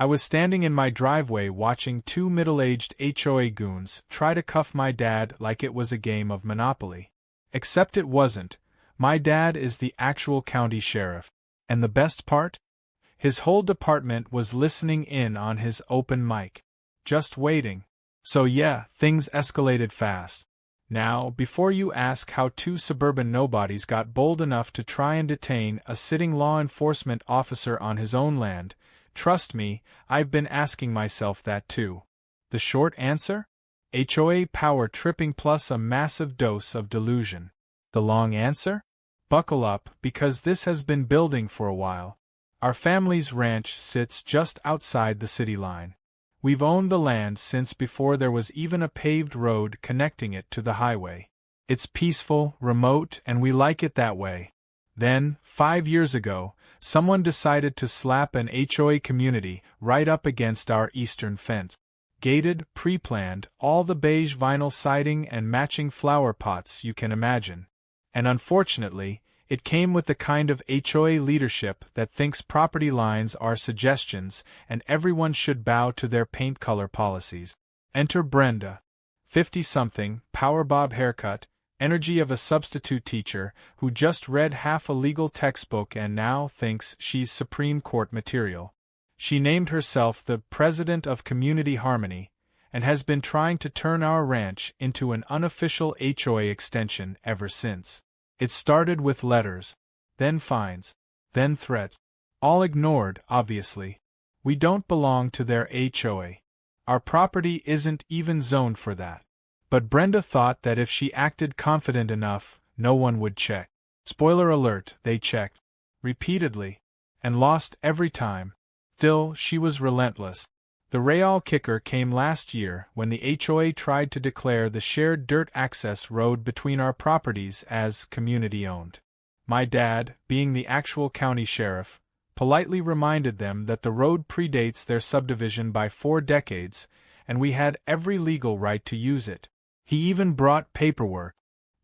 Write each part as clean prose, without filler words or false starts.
I was standing in my driveway watching two middle-aged HOA goons try to cuff my dad like it was a game of Monopoly. Except it wasn't. My dad is the actual county sheriff. And the best part? His whole department was listening in on his open mic. Just waiting. So yeah, things escalated fast. Now, before you ask how two suburban nobodies got bold enough to try and detain a sitting law enforcement officer on his own land, trust me, I've been asking myself that too. The short answer? HOA power tripping plus a massive dose of delusion. The long answer? Buckle up, because this has been building for a while. Our family's ranch sits just outside the city line. We've owned the land since before there was even a paved road connecting it to the highway. It's peaceful, remote, and we like it that way. Then, 5 years ago, someone decided to slap an HOA community right up against our eastern fence. Gated, pre-planned, all the beige vinyl siding and matching flower pots you can imagine. And unfortunately, it came with the kind of HOA leadership that thinks property lines are suggestions and everyone should bow to their paint color policies. Enter Brenda, 50-something, power bob haircut, energy of a substitute teacher who just read half a legal textbook and now thinks she's Supreme Court material. She named herself the President of Community Harmony and has been trying to turn our ranch into an unofficial HOA extension ever since. It started with letters, then fines, then threats. All ignored, obviously. We don't belong to their HOA. Our property isn't even zoned for that. But Brenda thought that if she acted confident enough, no one would check. Spoiler alert, they checked. Repeatedly. And lost every time. Still, she was relentless. The real kicker came last year when the HOA tried to declare the shared dirt access road between our properties as community-owned. My dad, being the actual county sheriff, politely reminded them that the road predates their subdivision by 4 decades, and we had every legal right to use it. He even brought paperwork.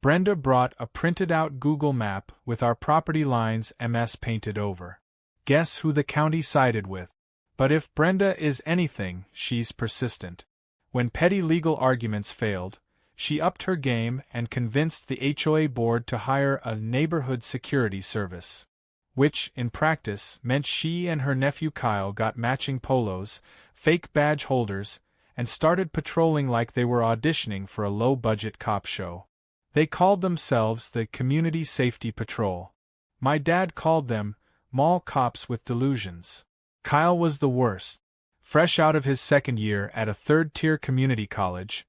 Brenda brought a printed-out Google map with our property lines MS painted over. Guess who the county sided with? But if Brenda is anything, she's persistent. When petty legal arguments failed, she upped her game and convinced the HOA board to hire a neighborhood security service. Which, in practice, meant she and her nephew Kyle got matching polos, fake badge holders, and started patrolling like they were auditioning for a low-budget cop show. They called themselves the Community Safety Patrol. My dad called them mall cops with delusions. Kyle was the worst. Fresh out of his second year at a third-tier community college,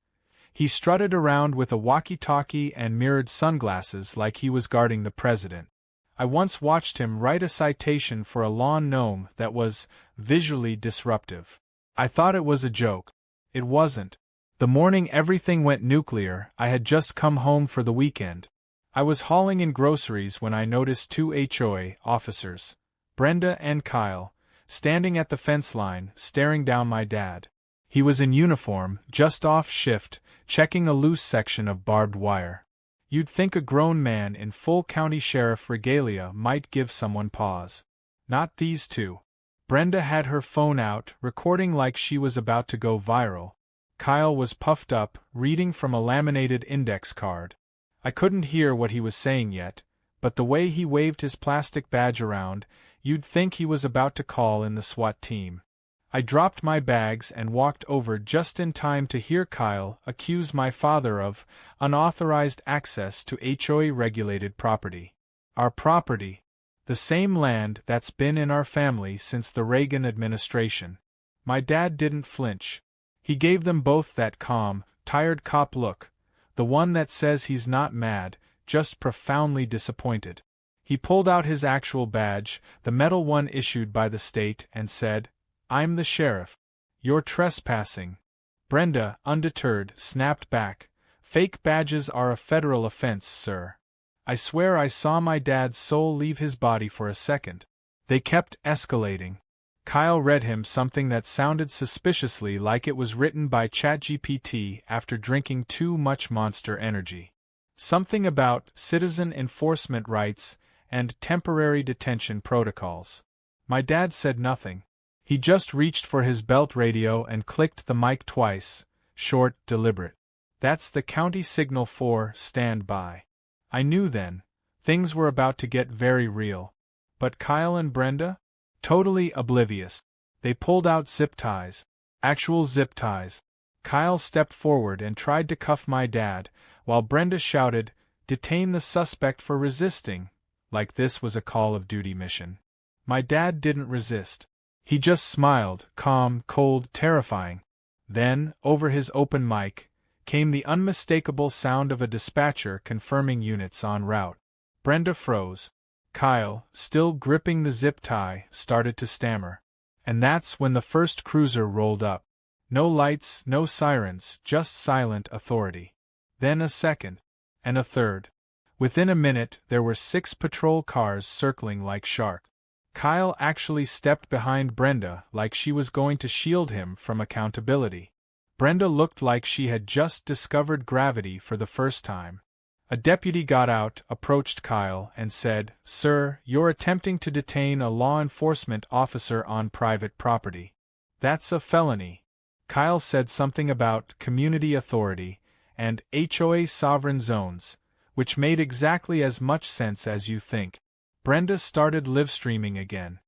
he strutted around with a walkie-talkie and mirrored sunglasses like he was guarding the president. I once watched him write a citation for a lawn gnome that was visually disruptive. I thought it was a joke. It wasn't. The morning everything went nuclear, I had just come home for the weekend. I was hauling in groceries when I noticed 2 HOA officers, Brenda and Kyle, standing at the fence line, staring down my dad. He was in uniform, just off shift, checking a loose section of barbed wire. You'd think a grown man in full county sheriff regalia might give someone pause. Not these two. Brenda had her phone out, recording like she was about to go viral. Kyle was puffed up, reading from a laminated index card. I couldn't hear what he was saying yet, but the way he waved his plastic badge around, you'd think he was about to call in the SWAT team. I dropped my bags and walked over just in time to hear Kyle accuse my father of unauthorized access to HOA-regulated property. Our property. The same land that's been in our family since the Reagan administration. My dad didn't flinch. He gave them both that calm, tired cop look, the one that says he's not mad, just profoundly disappointed. He pulled out his actual badge, the metal one issued by the state, and said, "I'm the sheriff. You're trespassing." Brenda, undeterred, snapped back, "Fake badges are a federal offense, sir." I swear I saw my dad's soul leave his body for a second. They kept escalating. Kyle read him something that sounded suspiciously like it was written by ChatGPT after drinking too much Monster Energy. Something about citizen enforcement rights and temporary detention protocols. My dad said nothing. He just reached for his belt radio and clicked the mic twice, short, deliberate. That's the county signal for stand by. I knew then. Things were about to get very real. But Kyle and Brenda? Totally oblivious. They pulled out zip ties. Actual zip ties. Kyle stepped forward and tried to cuff my dad, while Brenda shouted, "Detain the suspect for resisting," like this was a Call of Duty mission. My dad didn't resist. He just smiled, calm, cold, terrifying. Then, over his open mic, came the unmistakable sound of a dispatcher confirming units en route. Brenda froze. Kyle, still gripping the zip tie, started to stammer. And that's when the first cruiser rolled up. No lights, no sirens, just silent authority. Then a second. And a third. Within a minute, there were 6 patrol cars circling like sharks. Kyle actually stepped behind Brenda like she was going to shield him from accountability. Brenda looked like she had just discovered gravity for the first time. A deputy got out, approached Kyle, and said, "Sir, you're attempting to detain a law enforcement officer on private property. That's a felony." Kyle said something about community authority and HOA sovereign zones, which made exactly as much sense as you think. Brenda started live-streaming again.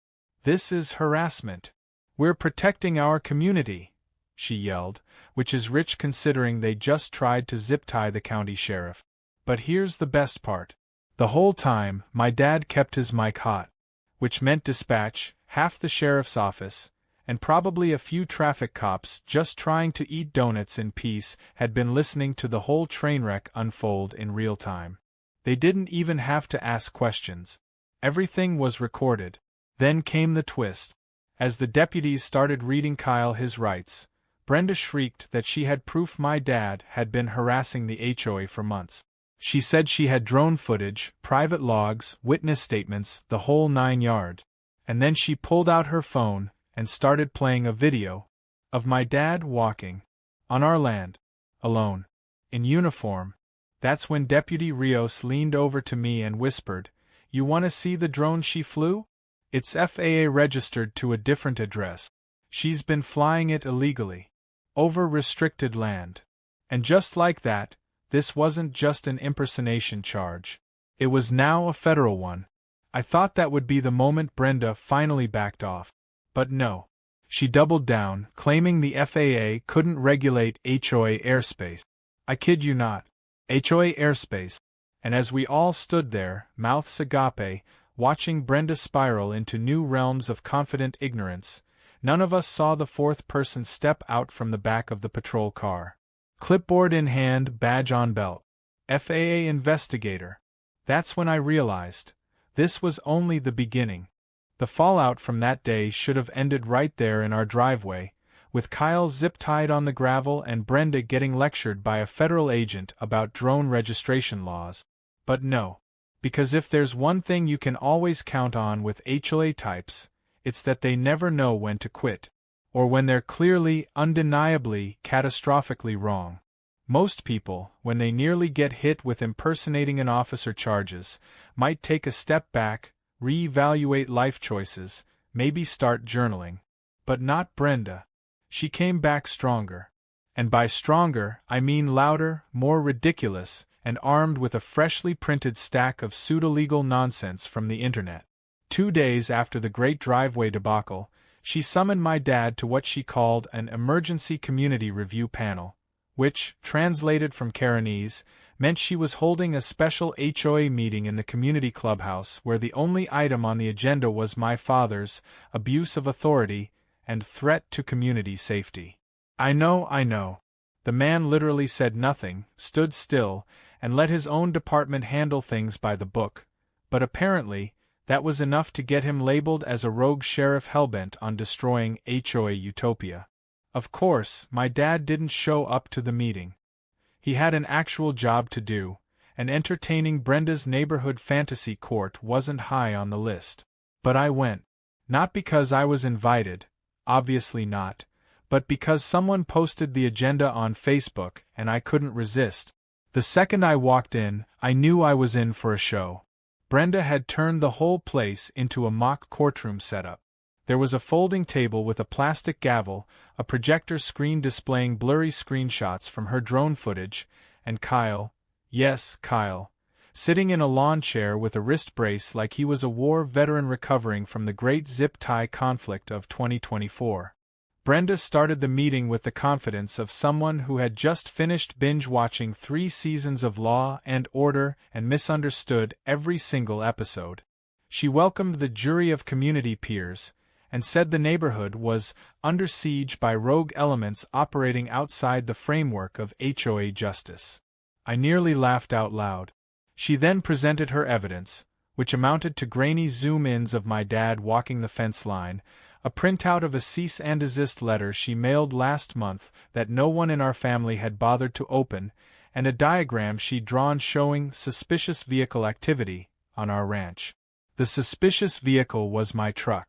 "This is harassment. We're protecting our community," she yelled, which is rich considering they just tried to zip-tie the county sheriff. But here's the best part. The whole time, my dad kept his mic hot, which meant dispatch, half the sheriff's office, and probably a few traffic cops just trying to eat donuts in peace had been listening to the whole train wreck unfold in real time. They didn't even have to ask questions. Everything was recorded. Then came the twist. As the deputies started reading Kyle his rights, Brenda shrieked that she had proof my dad had been harassing the HOA for months. She said she had drone footage, private logs, witness statements, the whole 9 yards. And then she pulled out her phone and started playing a video of my dad walking on our land, alone, in uniform. That's when Deputy Rios leaned over to me and whispered, "You want to see the drone she flew? It's FAA registered to a different address. She's been flying it illegally, over restricted land." And just like that, this wasn't just an impersonation charge. It was now a federal one. I thought that would be the moment Brenda finally backed off. But no. She doubled down, claiming the FAA couldn't regulate HOA airspace. I kid you not. HOA airspace. And as we all stood there, mouths agape, watching Brenda spiral into new realms of confident ignorance, none of us saw the fourth person step out from the back of the patrol car. Clipboard in hand, badge on belt. FAA investigator. That's when I realized. This was only the beginning. The fallout from that day should have ended right there in our driveway, with Kyle zip-tied on the gravel and Brenda getting lectured by a federal agent about drone registration laws. But no. Because if there's one thing you can always count on with HOA types, it's that they never know when to quit. Or when they're clearly, undeniably, catastrophically wrong. Most people, when they nearly get hit with impersonating an officer charges, might take a step back, re-evaluate life choices, maybe start journaling. But not Brenda. She came back stronger. And by stronger, I mean louder, more ridiculous, and armed with a freshly printed stack of pseudo-legal nonsense from the internet. 2 days after the Great Driveway debacle, she summoned my dad to what she called an emergency community review panel, which, translated from Karenese, meant she was holding a special HOA meeting in the community clubhouse where the only item on the agenda was my father's abuse of authority and threat to community safety. I know. The man literally said nothing, stood still, and let his own department handle things by the book, but apparently, that was enough to get him labeled as a rogue sheriff hellbent on destroying HOA utopia. Of course, my dad didn't show up to the meeting. He had an actual job to do, and entertaining Brenda's neighborhood fantasy court wasn't high on the list. But I went. Not because I was invited, obviously not, but because someone posted the agenda on Facebook and I couldn't resist. The second I walked in, I knew I was in for a show. Brenda had turned the whole place into a mock courtroom setup. There was a folding table with a plastic gavel, a projector screen displaying blurry screenshots from her drone footage, and Kyle, yes, Kyle, sitting in a lawn chair with a wrist brace like he was a war veteran recovering from the great zip-tie conflict of 2024. Brenda started the meeting with the confidence of someone who had just finished binge-watching 3 seasons of Law and Order and misunderstood every single episode. She welcomed the jury of community peers, and said the neighborhood was under siege by rogue elements operating outside the framework of HOA justice. I nearly laughed out loud. She then presented her evidence, which amounted to grainy zoom-ins of my dad walking the fence line, a printout of a cease and desist letter she mailed last month that no one in our family had bothered to open, and a diagram she'd drawn showing suspicious vehicle activity on our ranch. The suspicious vehicle was my truck.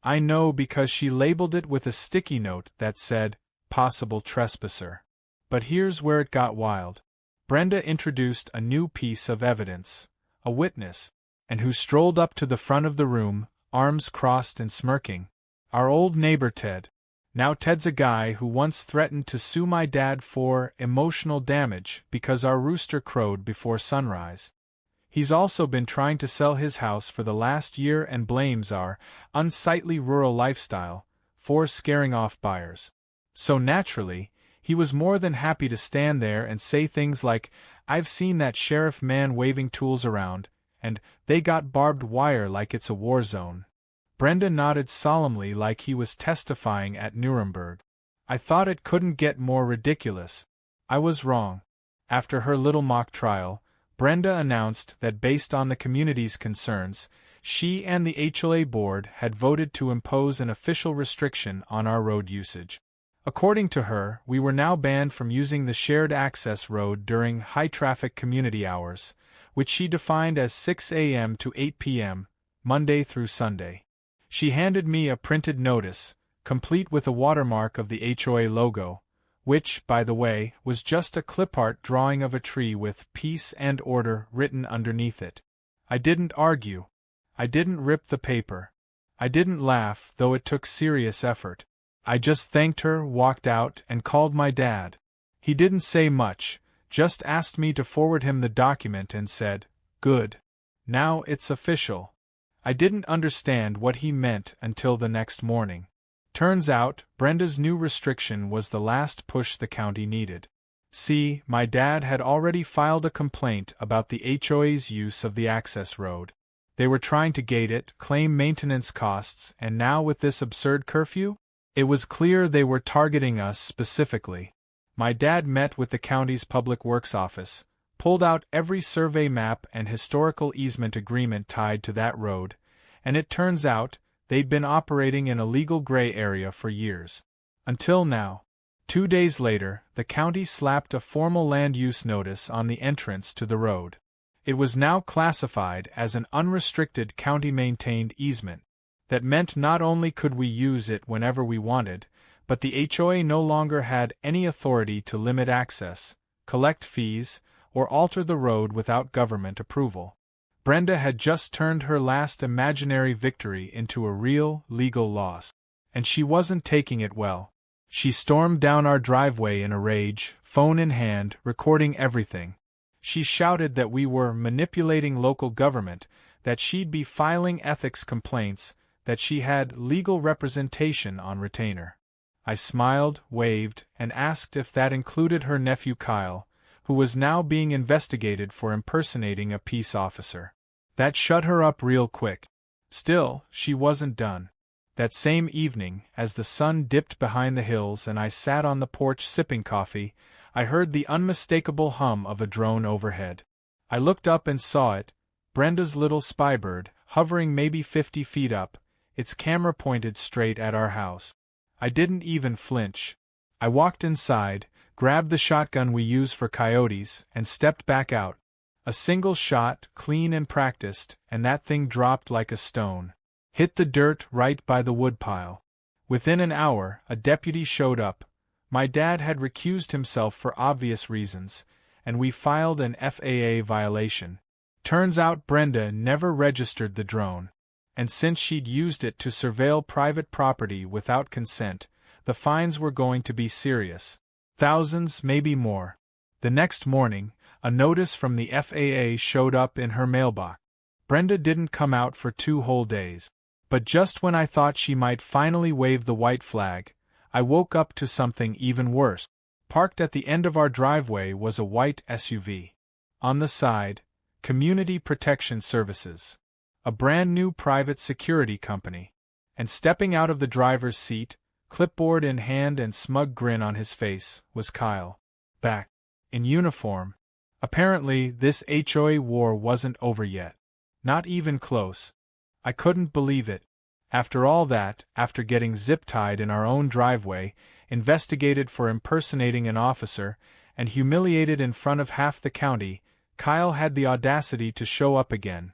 I know because she labeled it with a sticky note that said, "Possible trespasser." But here's where it got wild. Brenda introduced a new piece of evidence, a witness, and who strolled up to the front of the room, arms crossed and smirking. Our old neighbor Ted. Now Ted's a guy who once threatened to sue my dad for emotional damage because our rooster crowed before sunrise. He's also been trying to sell his house for the last year and blames our unsightly rural lifestyle for scaring off buyers. So naturally, he was more than happy to stand there and say things like, "I've seen that sheriff man waving tools around, and they got barbed wire like it's a war zone." Brenda nodded solemnly like he was testifying at Nuremberg. I thought it couldn't get more ridiculous. I was wrong. After her little mock trial, Brenda announced that based on the community's concerns, she and the HOA board had voted to impose an official restriction on our road usage. According to her, we were now banned from using the shared access road during high-traffic community hours, which she defined as 6 a.m. to 8 p.m., Monday through Sunday. She handed me a printed notice, complete with a watermark of the HOA logo, which, by the way, was just a clip-art drawing of a tree with "Peace and Order" written underneath it. I didn't argue. I didn't rip the paper. I didn't laugh, though it took serious effort. I just thanked her, walked out, and called my dad. He didn't say much, just asked me to forward him the document and said, "Good. Now it's official." I didn't understand what he meant until the next morning. Turns out, Brenda's new restriction was the last push the county needed. See, my dad had already filed a complaint about the HOA's use of the access road. They were trying to gate it, claim maintenance costs, and now with this absurd curfew? It was clear they were targeting us specifically. My dad met with the county's public works office, pulled out every survey map and historical easement agreement tied to that road, and it turns out, they'd been operating in a legal gray area for years. Until now. 2 days later, the county slapped a formal land use notice on the entrance to the road. It was now classified as an unrestricted county-maintained easement. That meant not only could we use it whenever we wanted, but the HOA no longer had any authority to limit access, collect fees, or alter the road without government approval. Brenda had just turned her last imaginary victory into a real, legal loss. And she wasn't taking it well. She stormed down our driveway in a rage, phone in hand, recording everything. She shouted that we were manipulating local government, that she'd be filing ethics complaints, that she had legal representation on retainer. I smiled, waved, and asked if that included her nephew Kyle, who was now being investigated for impersonating a peace officer. That shut her up real quick. Still, she wasn't done. That same evening, as the sun dipped behind the hills and I sat on the porch sipping coffee, I heard the unmistakable hum of a drone overhead. I looked up and saw it, Brenda's little spybird, hovering maybe 50 feet up, its camera pointed straight at our house. I didn't even flinch. I walked inside, grabbed the shotgun we use for coyotes, and stepped back out. A single shot, clean and practiced, and that thing dropped like a stone. Hit the dirt right by the woodpile. Within an hour, a deputy showed up. My dad had recused himself for obvious reasons, and we filed an FAA violation. Turns out Brenda never registered the drone. And since she'd used it to surveil private property without consent, the fines were going to be serious. Thousands, maybe more. The next morning, a notice from the FAA showed up in her mailbox. Brenda didn't come out for 2 whole days. But just when I thought she might finally wave the white flag, I woke up to something even worse. Parked at the end of our driveway was a white SUV. On the side, Community Protection Services, a brand new private security company. And stepping out of the driver's seat, clipboard in hand and smug grin on his face, was Kyle. Back. In uniform. Apparently, this HOA war wasn't over yet. Not even close. I couldn't believe it. After all that, after getting zip-tied in our own driveway, investigated for impersonating an officer, and humiliated in front of half the county, Kyle had the audacity to show up again.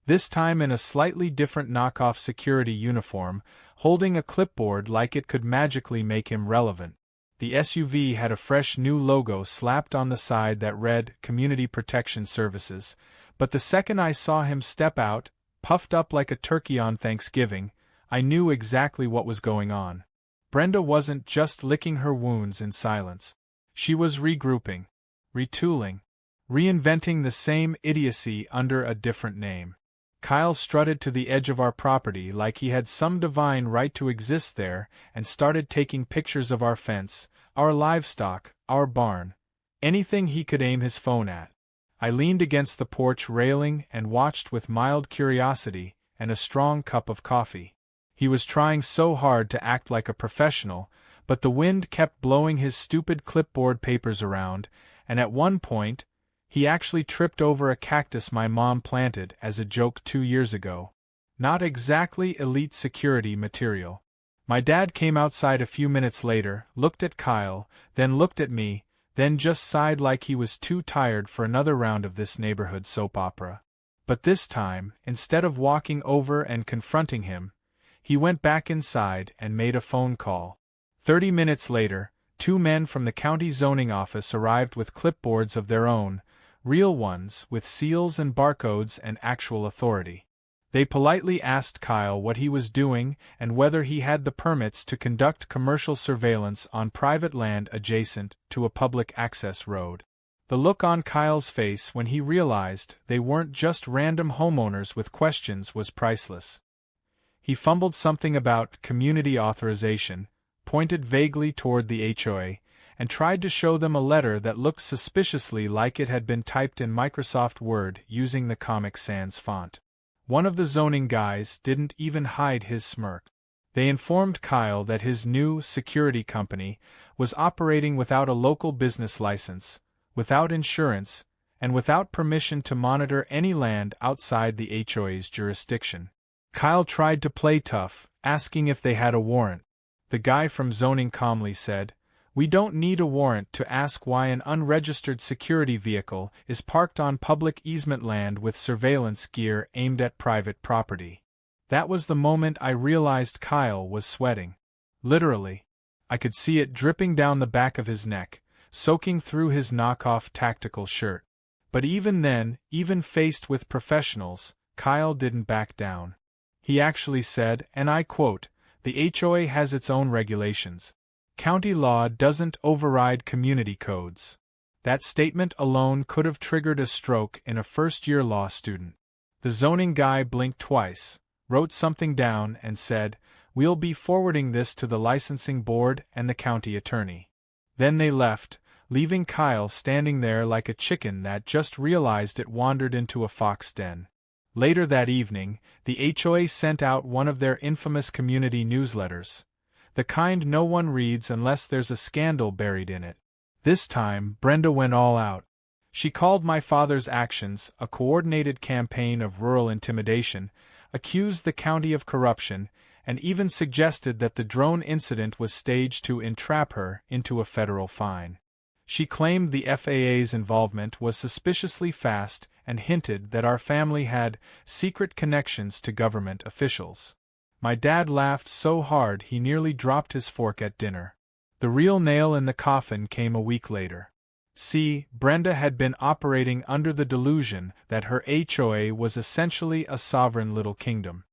This time in a slightly different knockoff security uniform, holding a clipboard like it could magically make him relevant. The SUV had a fresh new logo slapped on the side that read Community Protection Services, but the second I saw him step out, puffed up like a turkey on Thanksgiving, I knew exactly what was going on. Brenda wasn't just licking her wounds in silence. She was regrouping, retooling, reinventing the same idiocy under a different name. Kyle strutted to the edge of our property like he had some divine right to exist there and started taking pictures of our fence, our livestock, our barn, anything he could aim his phone at. I leaned against the porch railing and watched with mild curiosity and a strong cup of coffee. He was trying so hard to act like a professional, but the wind kept blowing his stupid clipboard papers around, and at one point, he actually tripped over a cactus my mom planted as a joke 2 years ago. Not exactly elite security material. My dad came outside a few minutes later, looked at Kyle, then looked at me, then just sighed like he was too tired for another round of this neighborhood soap opera. But this time, instead of walking over and confronting him, he went back inside and made a phone call. 30 minutes later, 2 men from the county zoning office arrived with clipboards of their own, real ones with seals and barcodes and actual authority. They politely asked Kyle what he was doing and whether he had the permits to conduct commercial surveillance on private land adjacent to a public access road. The look on Kyle's face when he realized they weren't just random homeowners with questions was priceless. He fumbled something about community authorization, pointed vaguely toward the HOA, and tried to show them a letter that looked suspiciously like it had been typed in Microsoft Word using the Comic Sans font. One of the zoning guys didn't even hide his smirk. They informed Kyle that his new security company was operating without a local business license, without insurance, and without permission to monitor any land outside the HOA's jurisdiction. Kyle tried to play tough, asking if they had a warrant. The guy from zoning calmly said, "We don't need a warrant to ask why an unregistered security vehicle is parked on public easement land with surveillance gear aimed at private property." That was the moment I realized Kyle was sweating. Literally. I could see it dripping down the back of his neck, soaking through his knockoff tactical shirt. But even then, even faced with professionals, Kyle didn't back down. He actually said, and I quote, "The HOA has its own regulations. County law doesn't override community codes." That statement alone could have triggered a stroke in a first-year law student. The zoning guy blinked twice, wrote something down, and said, "We'll be forwarding this to the licensing board and the county attorney." Then they left, leaving Kyle standing there like a chicken that just realized it wandered into a fox den. Later that evening, the HOA sent out one of their infamous community newsletters. The kind no one reads unless there's a scandal buried in it. This time, Brenda went all out. She called my father's actions a coordinated campaign of rural intimidation, accused the county of corruption, and even suggested that the drone incident was staged to entrap her into a federal fine. She claimed the FAA's involvement was suspiciously fast and hinted that our family had secret connections to government officials. My dad laughed so hard he nearly dropped his fork at dinner. The real nail in the coffin came a week later. See, Brenda had been operating under the delusion that her HOA was essentially a sovereign little kingdom.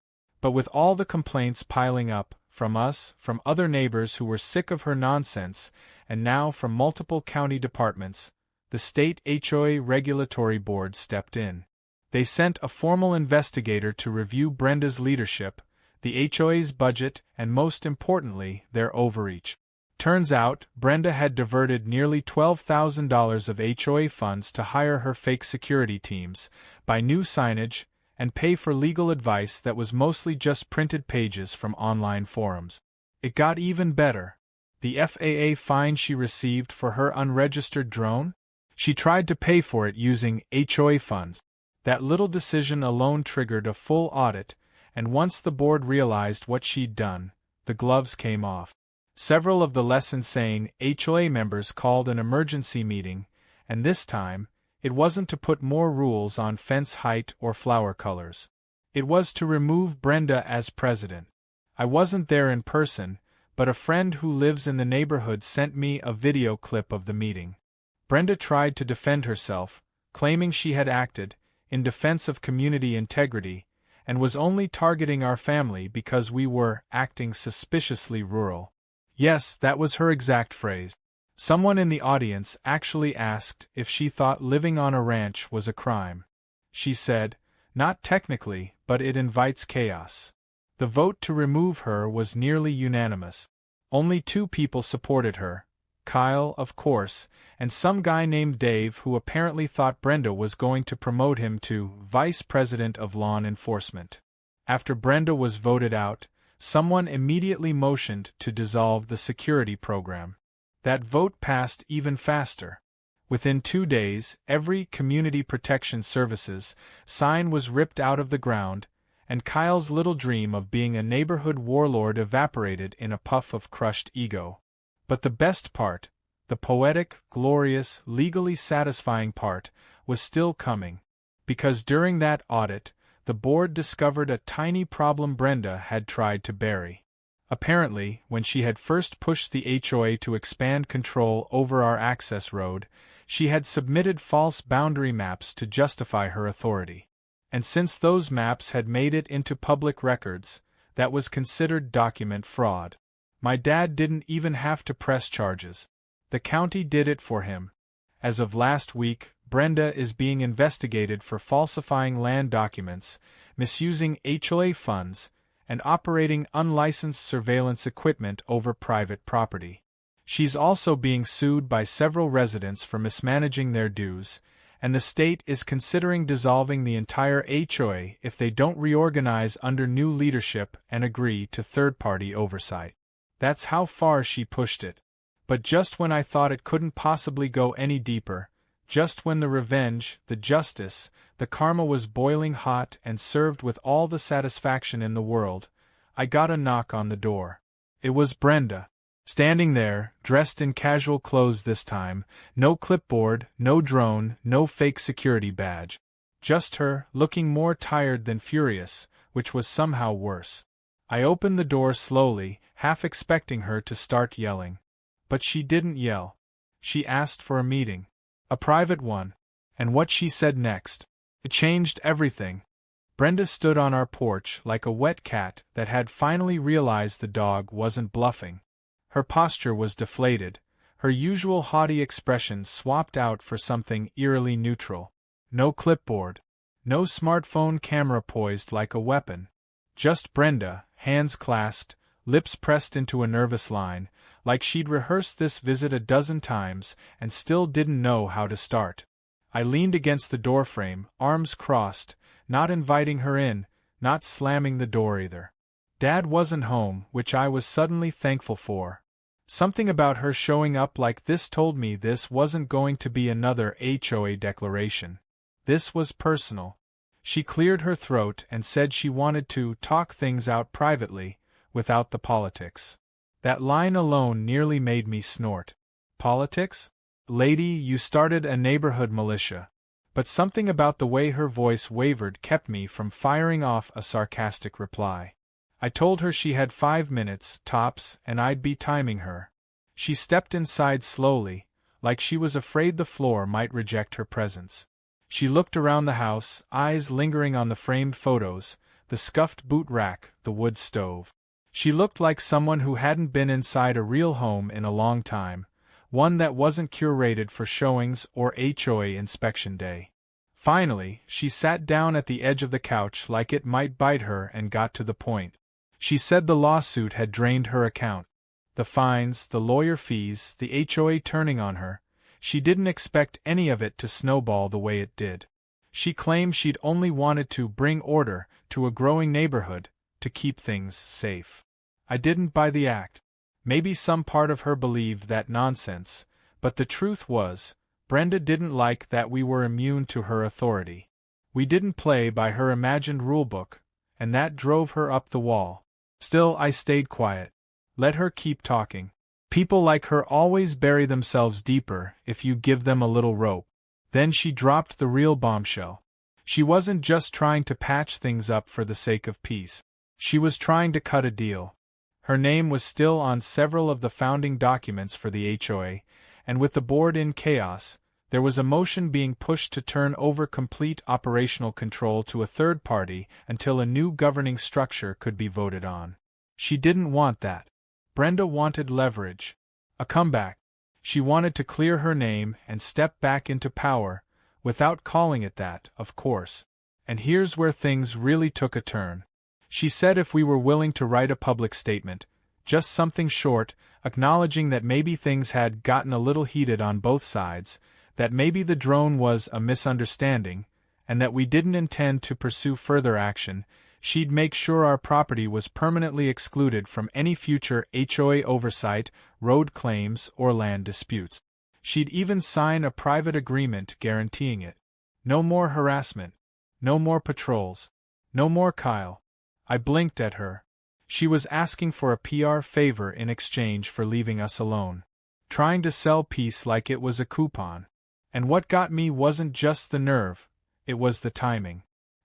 But with all the complaints piling up, from us, from other neighbors who were sick of her nonsense, and now from multiple county departments, the state HOA regulatory board stepped in. They sent a formal investigator to review Brenda's leadership, the HOA's budget, and most importantly, their overreach. Turns out, Brenda had diverted nearly $12,000 of HOA funds to hire her fake security teams, buy new signage, and pay for legal advice that was mostly just printed pages from online forums. It got even better. The FAA fine she received for her unregistered drone? She tried to pay for it using HOA funds. That little decision alone triggered a full audit, and once the board realized what she'd done, the gloves came off. Several of the less insane HOA members called an emergency meeting, and this time, it wasn't to put more rules on fence height or flower colors. It was to remove Brenda as president. I wasn't there in person, but a friend who lives in the neighborhood sent me a video clip of the meeting. Brenda tried to defend herself, claiming she had acted in defense of community integrity, and was only targeting our family because we were acting suspiciously rural. Yes, that was her exact phrase. Someone in the audience actually asked if she thought living on a ranch was a crime. She said, "Not technically, but it invites chaos." The vote to remove her was nearly unanimous. Only 2 people supported her. Kyle, of course, and some guy named Dave who apparently thought Brenda was going to promote him to Vice President of Law Enforcement. After Brenda was voted out, someone immediately motioned to dissolve the security program. That vote passed even faster. Within 2 days, every Community Protection Services sign was ripped out of the ground, and Kyle's little dream of being a neighborhood warlord evaporated in a puff of crushed ego. But the best part, the poetic, glorious, legally satisfying part, was still coming. Because during that audit, the board discovered a tiny problem Brenda had tried to bury. Apparently, when she had first pushed the HOA to expand control over our access road, she had submitted false boundary maps to justify her authority. And since those maps had made it into public records, that was considered document fraud. My dad didn't even have to press charges. The county did it for him. As of last week, Brenda is being investigated for falsifying land documents, misusing HOA funds, and operating unlicensed surveillance equipment over private property. She's also being sued by several residents for mismanaging their dues, and the state is considering dissolving the entire HOA if they don't reorganize under new leadership and agree to third-party oversight. That's how far she pushed it. But just when I thought it couldn't possibly go any deeper, just when the revenge, the justice, the karma was boiling hot and served with all the satisfaction in the world, I got a knock on the door. It was Brenda. Standing there, dressed in casual clothes this time, no clipboard, no drone, no fake security badge. Just her, looking more tired than furious, which was somehow worse. I opened the door slowly, half expecting her to start yelling. But she didn't yell. She asked for a meeting. A private one. And what she said next. It changed everything. Brenda stood on our porch like a wet cat that had finally realized the dog wasn't bluffing. Her posture was deflated, her usual haughty expression swapped out for something eerily neutral. No clipboard. No smartphone camera poised like a weapon. Just Brenda, hands clasped, lips pressed into a nervous line, like she'd rehearsed this visit a dozen times and still didn't know how to start. I leaned against the doorframe, arms crossed, not inviting her in, not slamming the door either. Dad wasn't home, which I was suddenly thankful for. Something about her showing up like this told me this wasn't going to be another HOA declaration. This was personal. She cleared her throat and said she wanted to talk things out privately, without the politics. That line alone nearly made me snort. Politics? Lady, you started a neighborhood militia. But something about the way her voice wavered kept me from firing off a sarcastic reply. I told her she had 5 minutes, tops, and I'd be timing her. She stepped inside slowly, like she was afraid the floor might reject her presence. She looked around the house, eyes lingering on the framed photos, the scuffed boot rack, the wood stove. She looked like someone who hadn't been inside a real home in a long time, one that wasn't curated for showings or HOA inspection day. Finally, she sat down at the edge of the couch like it might bite her and got to the point. She said the lawsuit had drained her account. The fines, the lawyer fees, the HOA turning on her. She didn't expect any of it to snowball the way it did. She claimed she'd only wanted to bring order to a growing neighborhood, to keep things safe. I didn't buy the act. Maybe some part of her believed that nonsense, but the truth was, Brenda didn't like that we were immune to her authority. We didn't play by her imagined rulebook, and that drove her up the wall. Still, I stayed quiet. Let her keep talking. People like her always bury themselves deeper if you give them a little rope. Then she dropped the real bombshell. She wasn't just trying to patch things up for the sake of peace. She was trying to cut a deal. Her name was still on several of the founding documents for the HOA, and with the board in chaos, there was a motion being pushed to turn over complete operational control to a third party until a new governing structure could be voted on. She didn't want that. Brenda wanted leverage. A comeback. She wanted to clear her name and step back into power, without calling it that, of course. And here's where things really took a turn. She said if we were willing to write a public statement, just something short, acknowledging that maybe things had gotten a little heated on both sides, that maybe the drone was a misunderstanding, and that we didn't intend to pursue further action, she'd make sure our property was permanently excluded from any future HOA oversight, road claims, or land disputes. She'd even sign a private agreement guaranteeing it. No more harassment. No more patrols. No more Kyle. I blinked at her. She was asking for a PR favor in exchange for leaving us alone. Trying to sell peace like it was a coupon. And what got me wasn't just the nerve, it was the timing.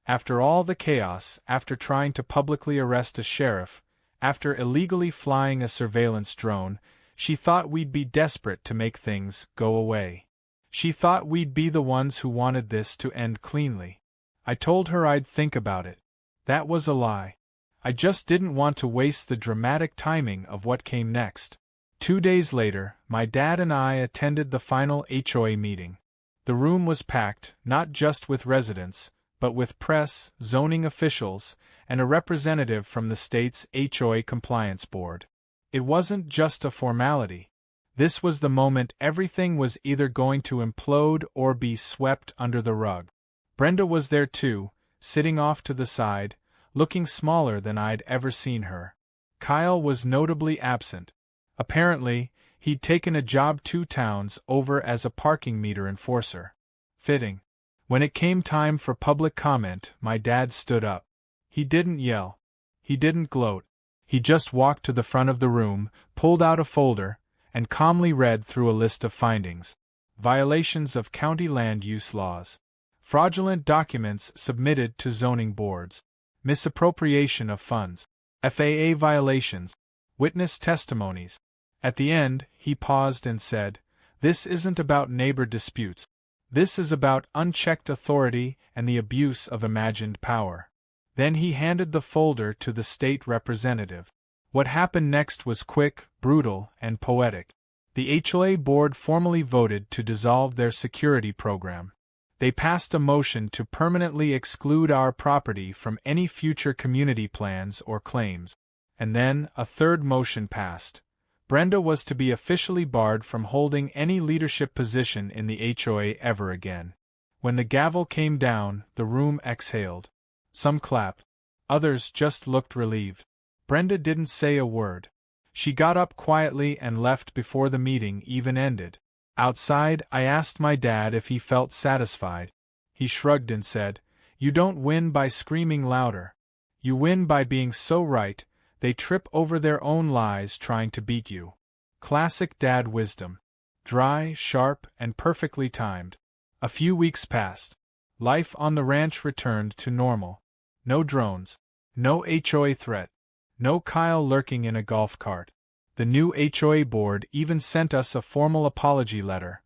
After all the chaos, after trying to publicly arrest a sheriff, after illegally flying a surveillance drone, she thought we'd be desperate to make things go away. She thought we'd be the ones who wanted this to end cleanly. I told her I'd think about it. That was a lie. I just didn't want to waste the dramatic timing of what came next. 2 days later, my dad and I attended the final HOA meeting. The room was packed, not just with residents, but with press, zoning officials, and a representative from the state's HOA Compliance Board. It wasn't just a formality. This was the moment everything was either going to implode or be swept under the rug. Brenda was there too, sitting off to the side, looking smaller than I'd ever seen her. Kyle was notably absent. Apparently, he'd taken a job 2 towns over as a parking meter enforcer. Fitting. When it came time for public comment, my dad stood up. He didn't yell. He didn't gloat. He just walked to the front of the room, pulled out a folder, and calmly read through a list of findings. Violations of county land use laws. Fraudulent documents submitted to zoning boards. Misappropriation of funds. FAA violations. Witness testimonies. At the end, he paused and said, "This isn't about neighbor disputes. This is about unchecked authority and the abuse of imagined power." Then he handed the folder to the state representative. What happened next was quick, brutal, and poetic. The HOA board formally voted to dissolve their security program. They passed a motion to permanently exclude our property from any future community plans or claims. And then, a third motion passed. Brenda was to be officially barred from holding any leadership position in the HOA ever again. When the gavel came down, the room exhaled. Some clapped. Others just looked relieved. Brenda didn't say a word. She got up quietly and left before the meeting even ended. Outside, I asked my dad if he felt satisfied. He shrugged and said, "You don't win by screaming louder. You win by being so right, they trip over their own lies trying to beat you." Classic dad wisdom. Dry, sharp, and perfectly timed. A few weeks passed. Life on the ranch returned to normal. No drones. No HOA threat. No Kyle lurking in a golf cart. The new HOA board even sent us a formal apology letter.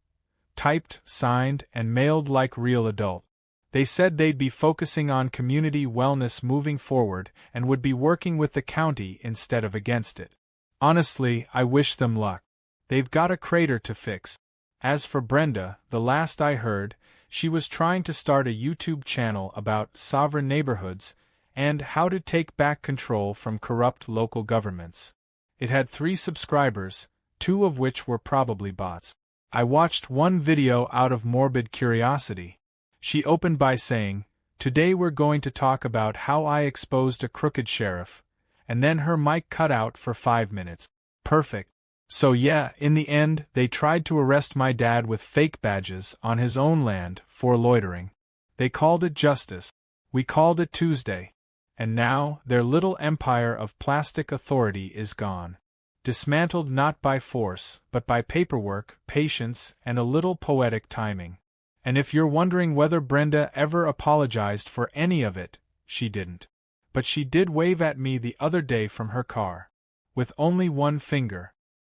Typed, signed, and mailed like real adult. They said they'd be focusing on community wellness moving forward and would be working with the county instead of against it. Honestly, I wish them luck. They've got a crater to fix. As for Brenda, the last I heard, she was trying to start a YouTube channel about sovereign neighborhoods and how to take back control from corrupt local governments. It had 3 subscribers, 2 of which were probably bots. I watched one video out of morbid curiosity. She opened by saying, "Today we're going to talk about how I exposed a crooked sheriff," and then her mic cut out for 5 minutes. Perfect. So yeah, in the end, they tried to arrest my dad with fake badges on his own land for loitering. They called it justice. We called it Tuesday. And now, their little empire of plastic authority is gone. Dismantled not by force, but by paperwork, patience, and a little poetic timing. And if you're wondering whether Brenda ever apologized for any of it, she didn't. But she did wave at me the other day from her car. With only one finger.